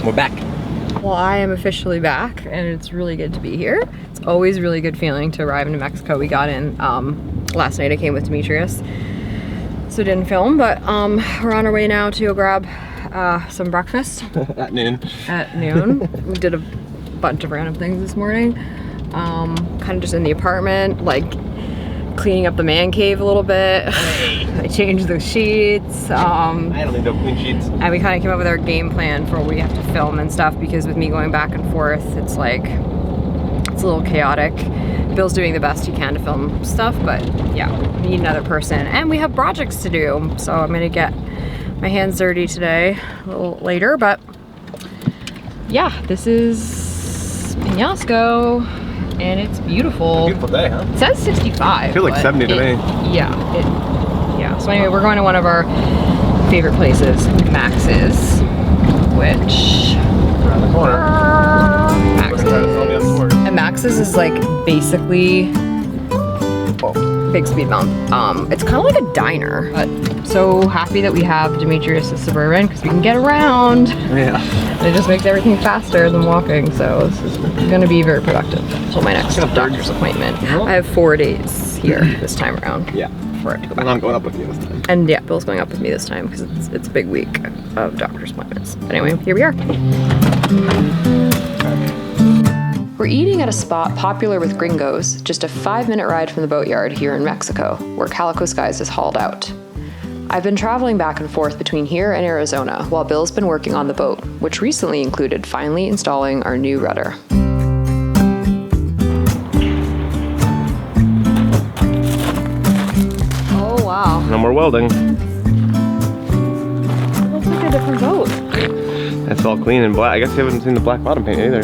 We're back. Well, I am officially back, and it's really good to be here. It's always a really good feeling to arrive in New Mexico. We got in last night. I came with Demetrius, so didn't film, but we're on our way now to go grab some breakfast. At noon. At noon. We did a bunch of random things this morning. Kind of just in the apartment, like cleaning up the man cave a little bit. Hey. I changed the sheets. I don't need no clean sheets. And we kind of came up with our game plan for what we have to film and stuff, because with me going back and forth, it's like, it's a little chaotic. Bill's doing the best he can to film stuff, but yeah, we need another person. And we have projects to do, so I'm gonna get my hands dirty today, a little later, but yeah, this is Penasco. And it's beautiful. Beautiful day, huh? It says 65. I feel like 70 to me. Yeah. So anyway, we're going to one of our favorite places, Max's, which around the corner. Max's. And Max's is like basically big speed bump. It's kind of like a diner. But so happy that we have Demetrius' Suburban because we can get around. Yeah. And it just makes everything faster than walking. So this is gonna be very productive until my next doctor's appointment. I have 4 days here this time around. Yeah. For it to go back. And I'm going up with you this time. And yeah, Bill's going up with me this time because it's a big week of doctor's appointments. But anyway, here we are. We're eating at a spot popular with gringos, just a 5-minute ride from the boatyard here in Mexico, where Calico Skies is hauled out. I've been traveling back and forth between here and Arizona while Bill's been working on the boat, which recently included finally installing our new rudder. Oh wow. No more welding. It looks like a different boat. It's all clean and black. I guess you haven't seen the black bottom paint either.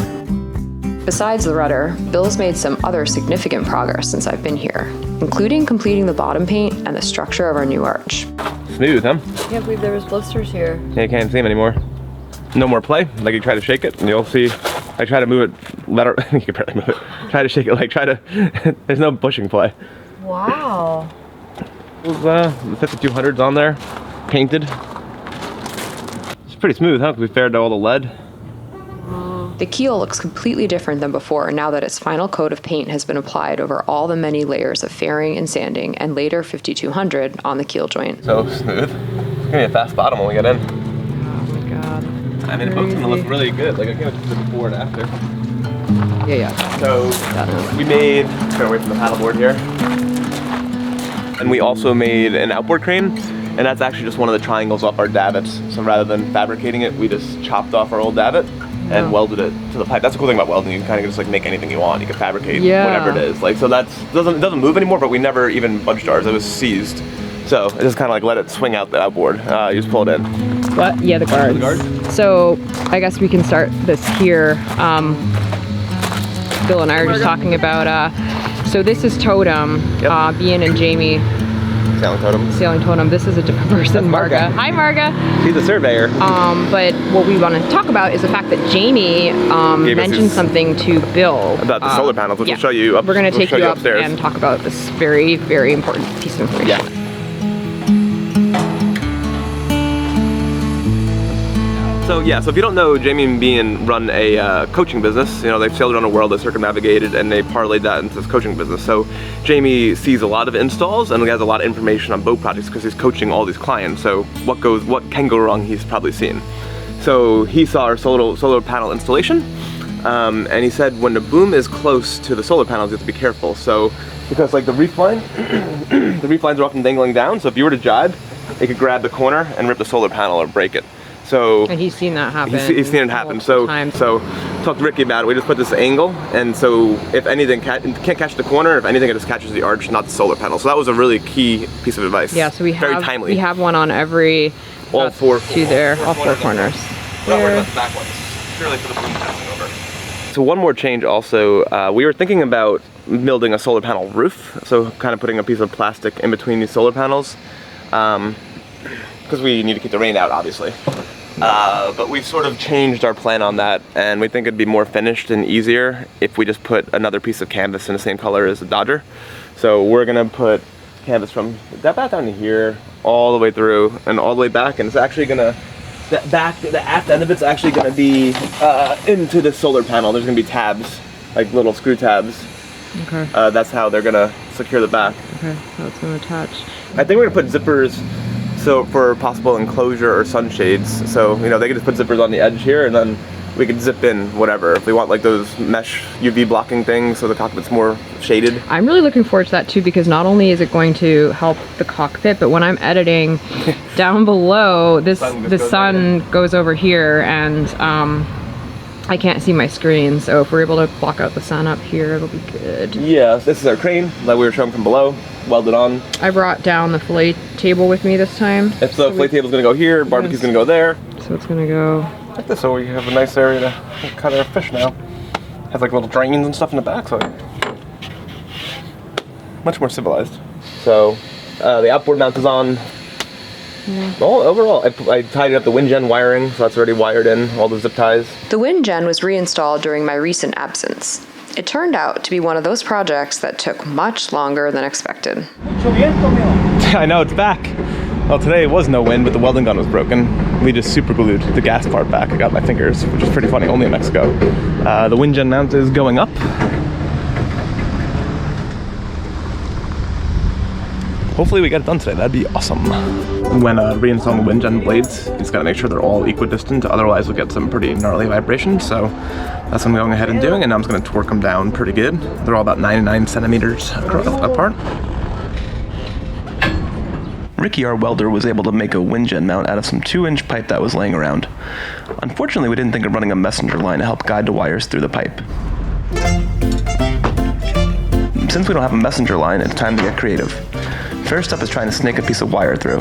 Besides the rudder, Bill's made some other significant progress since I've been here, including completing the bottom paint and the structure of our new arch. Smooth, huh? I can't believe there was blisters here. Yeah, you can't see them anymore. No more play. Like you try to shake it and you'll see, I try to move it, you can barely move it. Try to shake it, like try to, there's no bushing play. Wow. There's the 5200s on there, painted. It's pretty smooth, huh? Because we faired all the lead. The keel looks completely different than before now that its final coat of paint has been applied over all the many layers of fairing and sanding and later 5200 on the keel joint. So smooth. It's gonna be a fast bottom when we get in. Oh my god. I mean, the boat's gonna look really good. Like I can't just do the before and after. Yeah. So we made, turn away from the paddleboard here. And we also made an outboard crane. And that's actually just one of the triangles off our davits. So rather than fabricating it, we just chopped off our old davit and welded it to the pipe. That's the cool thing about welding. You can kind of just like make anything you want. You can fabricate whatever it is. Like, so it doesn't move anymore, but we never even budged ours. It was seized. So it just kind of like let it swing out the outboard. You just pull it in. What? Yeah, the guards. The guards? So I guess we can start this here. Bill and I were just talking about, so this is Totem, Yep. Ian and Jamie. Sailing totem. Sailing Totem. This is a different person, Marga. Hi, Marga. She's a surveyor. But what we want to talk about is the fact that Jamie mentioned something to Bill about the solar panels, which we'll show you up. We're going to take you up upstairs and talk about this very, very important piece of information. Yeah. So if you don't know, Jamie and Bean run a coaching business. You know, they've sailed around the world, they circumnavigated, and they parlayed that into this coaching business. So Jamie sees a lot of installs and he has a lot of information on boat projects because he's coaching all these clients. So what can go wrong, he's probably seen. So he saw our solar panel installation, and he said when the boom is close to the solar panels, you have to be careful. So because like the reef line, the reef lines are often dangling down. So if you were to jibe, it could grab the corner and rip the solar panel or break it. So and he's seen that happen. He's seen it happen. So talked to Ricky about it. We just put this angle, and so if anything can't catch the corner, if anything, it just catches the arch, not the solar panel. So that was a really key piece of advice. Yeah. So we have one on every all four corners. Not worried about the back ones. Purely for the boom passing over. So one more change also. We were thinking about building a solar panel roof. So kind of putting a piece of plastic in between these solar panels, because we need to keep the rain out, obviously. But we've sort of changed our plan on that, and we think it'd be more finished and easier if we just put another piece of canvas in the same color as the Dodger. So we're gonna put canvas from that back down to here, all the way through, and all the way back, and it's actually gonna the aft end of it's actually going to be into the solar panel. There's going to be tabs, like little screw tabs. Okay. That's how they're going to secure the back. Okay, so it's going to attach. I think we're going to put zippers so for possible enclosure or sunshades. So, you know, they can just put zippers on the edge here and then we could zip in whatever. If we want like those mesh UV blocking things so the cockpit's more shaded. I'm really looking forward to that too, because not only is it going to help the cockpit, but when I'm editing down below, the sun goes over here and I can't see my screen. So if we're able to block out the sun up here, it'll be good. Yeah, this is our crane that we were showing from below, welded on. I brought down the fillet table with me this time. If the fillet table's gonna go here, barbecue's gonna go there. So it's gonna go like this, so we have a nice area to cut our fish now. Has like little drains and stuff in the back, so much more civilized. So the outboard mount is on. Yeah. Well, overall, I tidied up the wind gen wiring, so that's already wired in, all the zip ties. The wind gen was reinstalled during my recent absence. It turned out to be one of those projects that took much longer than expected. I know, it's back. Well, today was no wind, but the welding gun was broken. We just super glued the gas part back. I got my fingers, which is pretty funny, only in Mexico. The wind gen mount is going up. Hopefully we get it done today, that'd be awesome. When reinstalling the wind gen blades, you just gotta make sure they're all equidistant, otherwise we'll get some pretty gnarly vibrations, so that's what I'm going ahead and doing, and now I'm just gonna torque them down pretty good. They're all about 99 centimeters apart. Ricky, our welder, was able to make a wind gen mount out of some 2-inch pipe that was laying around. Unfortunately, we didn't think of running a messenger line to help guide the wires through the pipe. Since we don't have a messenger line, it's time to get creative. First up is trying to snake a piece of wire through.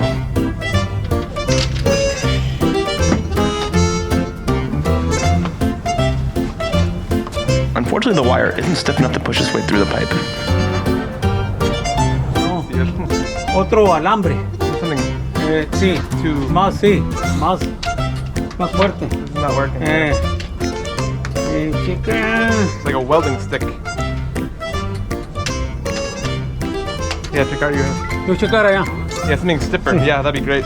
Unfortunately, the wire isn't stiff enough to push its way through the pipe. Otro alambre. Sí, más fuerte. It's not working. Chica. It's like a welding stick. Yeah, check out your... Yo checar allá. Yeah, something stiffer. Yeah, that'd be great.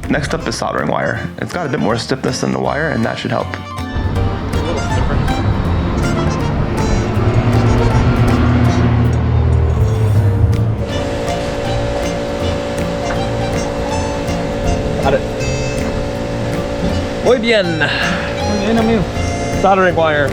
Next up is soldering wire. It's got a bit more stiffness than the wire, and that should help. A little stiffer. Got it. Muy bien. Muy bien, amigo. Soldering wire.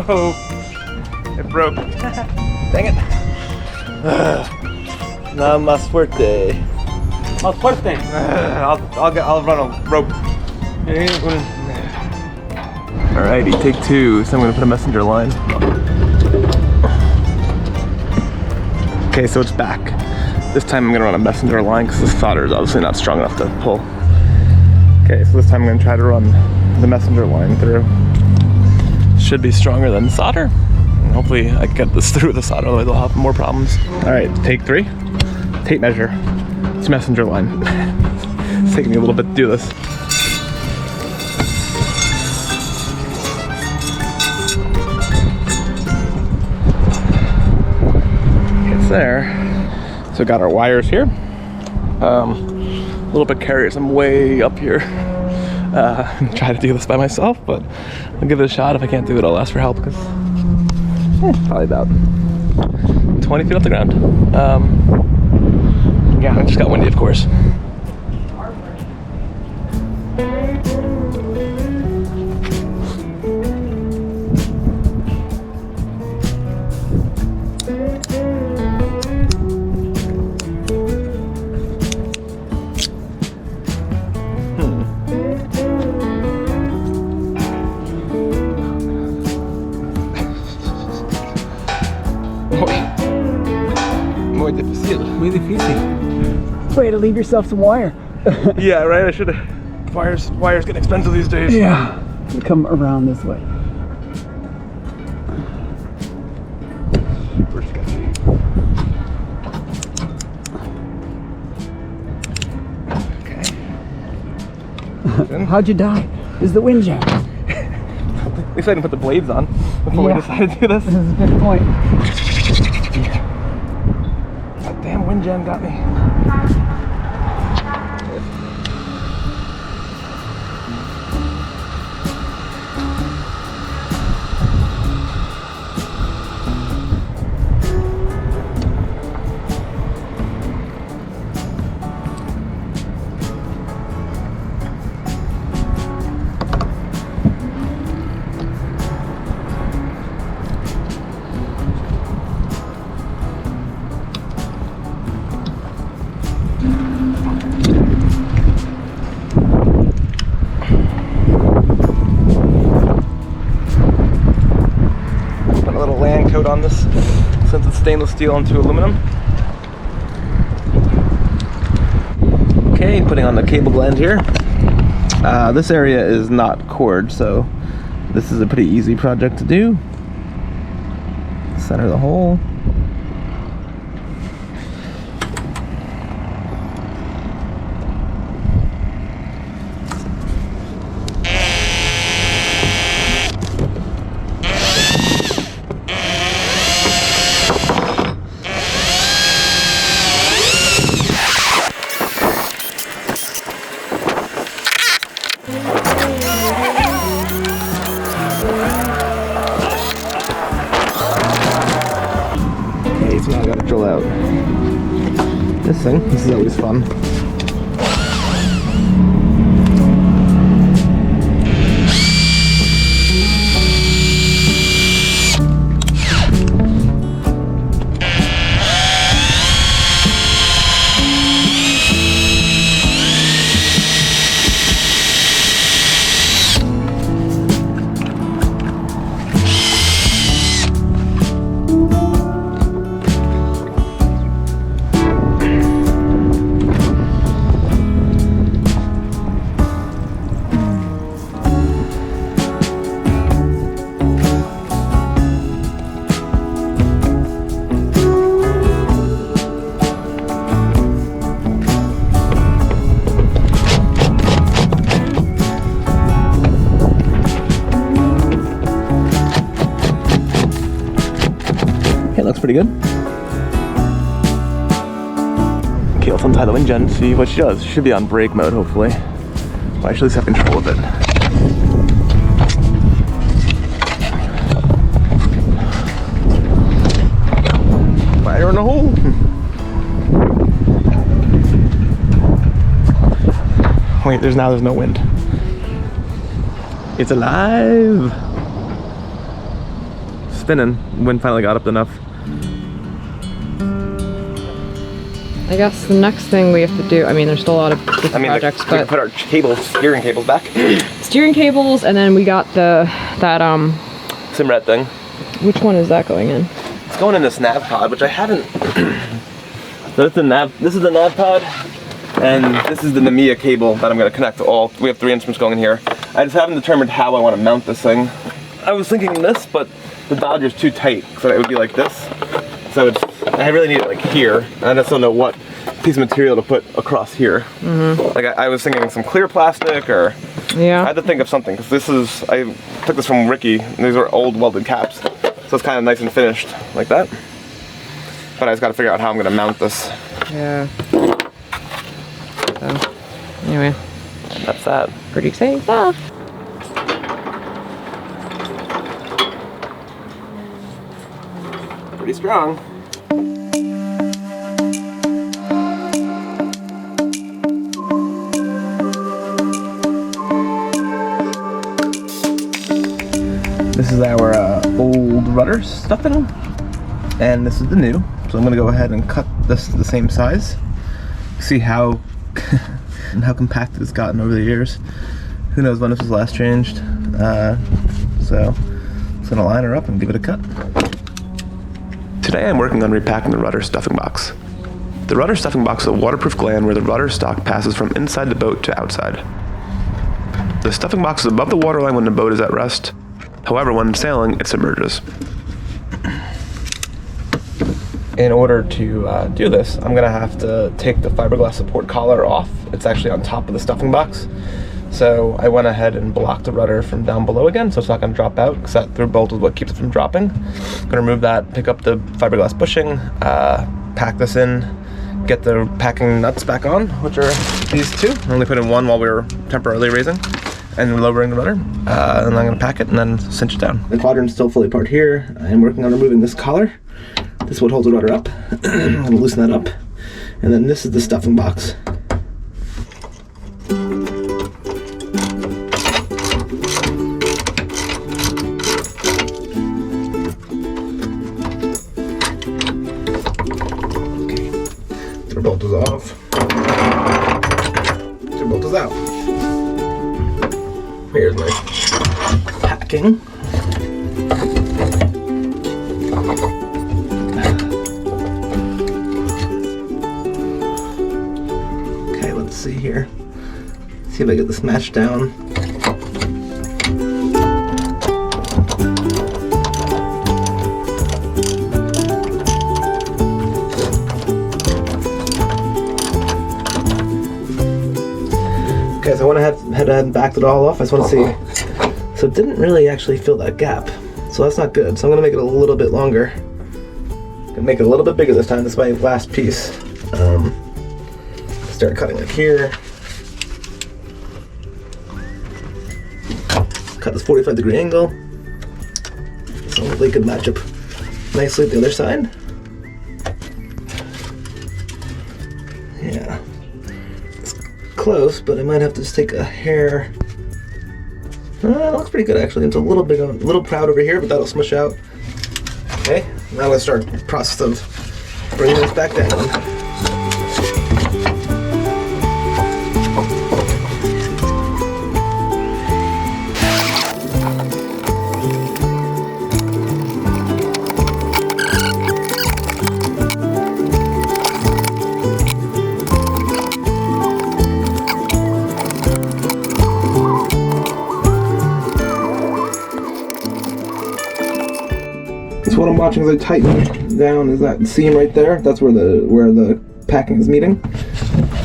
No, it broke. Dang it. Not más fuerte. Más fuerte. I'll run a rope. Alrighty, take 2. So I'm gonna put a messenger line. Okay, so it's back. This time I'm gonna run a messenger line because the solder is obviously not strong enough to pull. Okay, so this time I'm gonna try to run the messenger line through. Should be stronger than solder. And hopefully I can get this through the solder, otherwise I'll have more problems. All right, take 3. Tape measure. It's messenger line. It's taking me a little bit to do this. It's there. So we got our wires here. A little bit carriers. I'm way up here. Try to do this by myself, but I'll give it a shot. If I can't do it, I'll ask for help because probably about 20 feet off the ground. Yeah, I just got windy, of course. Muy difícil. Way to leave yourself some wire. Yeah, right. I should have. Wires get expensive these days. Yeah. Come around this way. Super sketchy. How'd you die? Is the wind jam? At least I didn't put the blades on before we decided to do this. This is a good point. That damn wind jam got me. On this, since it's stainless steel into aluminum. Okay, putting on the cable gland here. This area is not cored, so this is a pretty easy project to do. Center the hole. So now I gotta drill out this thing. This is always fun. Looks pretty good. Okay, let's untie the wind gen and see what she does. She should be on brake mode, hopefully. Well, I should at least have control of it. Fire in the hole! Wait, there's no wind. It's alive! Spinning. Wind finally got up enough. I guess the next thing we have to do, I mean, there's still a lot of different projects, we can but put our steering cables back. Steering cables, and then we got that Simrad thing. Which one is that going in? It's going in this nav pod, which I haven't. So it's the nav. This is the nav pod, and this is the Namiya cable that I'm going to connect to all. We have 3 instruments going in here. I just haven't determined how I want to mount this thing. I was thinking this, but the Dodger's too tight, so it would be like this. So I really need it like here, and I just don't know what piece of material to put across here. Mm-hmm. Like I was thinking some clear plastic, or I had to think of something, because this is, I took this from Ricky, and these are old welded caps, so it's kind of nice and finished like that. But I just got to figure out how I'm going to mount this. Yeah. So anyway, that's that. Pretty exciting stuff. Pretty strong. This is our old rudder stuff in them, and this is the new. So I'm gonna go ahead and cut this to the same size. See how and how compacted it's gotten over the years. Who knows when this was last changed. So I'm gonna line her up and give it a cut. Today I'm working on repacking the rudder stuffing box. The rudder stuffing box is a waterproof gland where the rudder stock passes from inside the boat to outside. The stuffing box is above the waterline when the boat is at rest. However, when sailing, it submerges. In order to do this, I'm gonna have to take the fiberglass support collar off. It's actually on top of the stuffing box. So I went ahead and blocked the rudder from down below again, so it's not going to drop out, because that through bolt is what keeps it from dropping. I'm going to remove that, pick up the fiberglass bushing, pack this in, get the packing nuts back on, which are these two. I only put in one while we were temporarily raising and lowering the rudder. And I'm going to pack it and then cinch it down. The quadrant's still fully apart here. I'm working on removing this collar. This is what holds the rudder up. I'm going to loosen that up. And then this is the stuffing box. Bolt is off. The bolt is out. Here's my packing. Okay, let's see here. See if I get this matched down. Okay, so I went ahead and backed it all off. I just want to see. So it didn't really actually fill that gap. So that's not good. So I'm going to make it a little bit longer. I'm going to make it a little bit bigger this time. This is my last piece. Start cutting it here. Cut this 45-degree angle. So they could match up nicely at the other side. Yeah. Close, but I might have to just take a hair. That looks pretty good actually. It's a little big, a little proud over here, but that'll smush out. Okay, now let's start the process of bringing this back down. So what I'm watching as I tighten down is that seam right there. That's where the packing is meeting.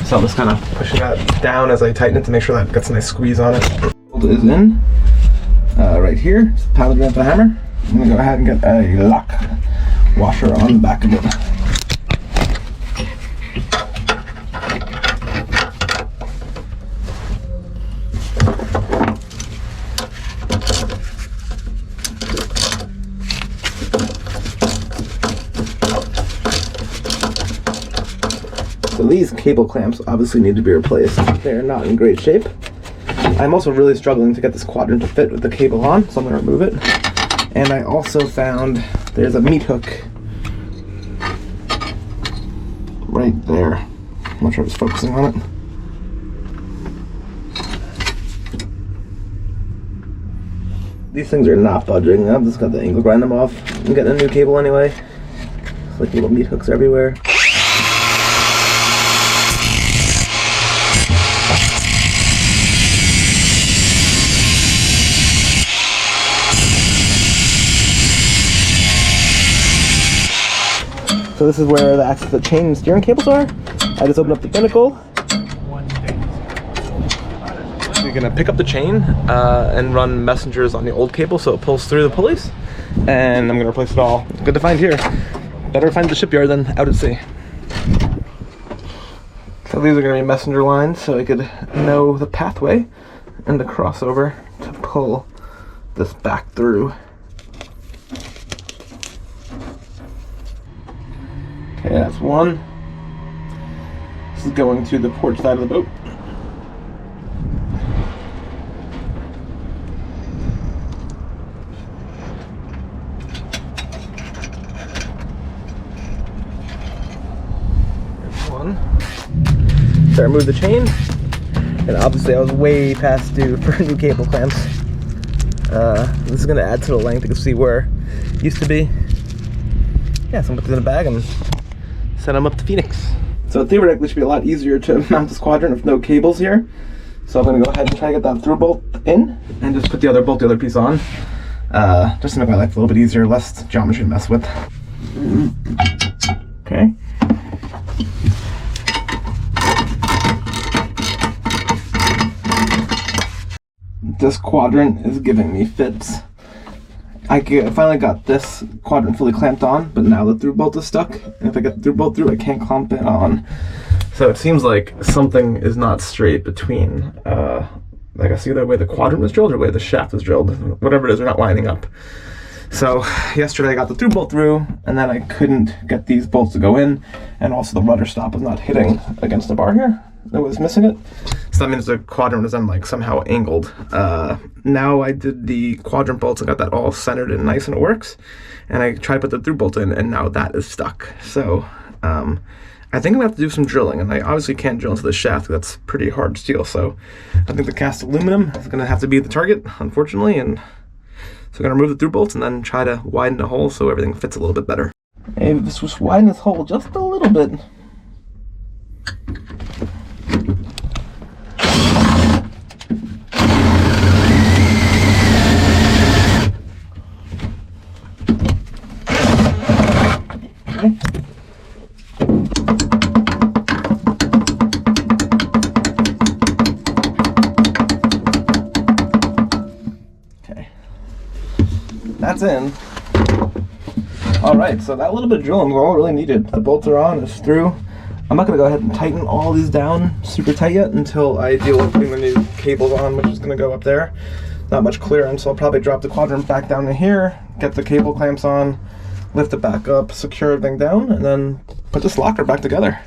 So I'm just kind of pushing that down as I tighten it to make sure that gets a nice squeeze on it. Bolt is in right here. Just pounded it with a hammer. I'm gonna go ahead and get a lock washer on the back of it. So these cable clamps obviously need to be replaced. They're not in great shape. I'm also really struggling to get this quadrant to fit with the cable on, so I'm going to remove it. And I also found there's a meat hook right there. I'm not sure I was focusing on it. These things are not budging. I've just got the angle grind them off. I'm getting a new cable anyway. It's like little meat hooks everywhere. So this is where the axis of the chain and steering cables are. I just opened up the binnacle. You're gonna pick up the chain and run messengers on the old cable so it pulls through the pulleys. And I'm gonna replace it all. Good to find here. Better to find at the shipyard than out at sea. So these are gonna be messenger lines so I could know the pathway and the crossover to pull this back through. Okay, that's one. This is going to the port side of the boat. There's one. So I removed the chain, and obviously I was way past due for new cable clamps. This is going to add to the length. You can see where it used to be. Yeah, so I'm going to put this in a bag and send them up to Phoenix. So theoretically it should be a lot easier to mount this quadrant with no cables here. So I'm going to go ahead and try to get that through bolt in and just put the other piece on. Just to make my life a little bit easier, less geometry to mess with. Okay. This quadrant is giving me fits. I finally got this quadrant fully clamped on, but now the through bolt is stuck. And if I get the through bolt through, I can't clamp it on. So it seems like something is not straight between, like I see the way the quadrant was drilled or the way the shaft was drilled. Whatever it is, they're not lining up. So yesterday I got the through bolt through, and then I couldn't get these bolts to go in, and also the rudder stop was not hitting against the bar here. It was missing it. So that means the quadrant was then like somehow angled. Now I did the quadrant bolts and got that all centered and nice and it works. And I tried to put the through bolt in and now that is stuck. So I think I'm gonna have to do some drilling, and I obviously can't drill into the shaft. That's pretty hard steel. So I think the cast aluminum is gonna have to be the target, unfortunately. And so I'm gonna remove the through bolts and then try to widen the hole so everything fits a little bit better. Maybe this was widen this hole just a little bit. Okay, that's in. All right, so that little bit of drilling was all really needed. The bolts are on, it's through. I'm not gonna go ahead and tighten all these down super tight yet until I deal with putting the new cables on, which is gonna go up there. Not much clearance, so I'll probably drop the quadrant back down to here, get the cable clamps on, lift it back up, secure everything down, and then put this locker back together.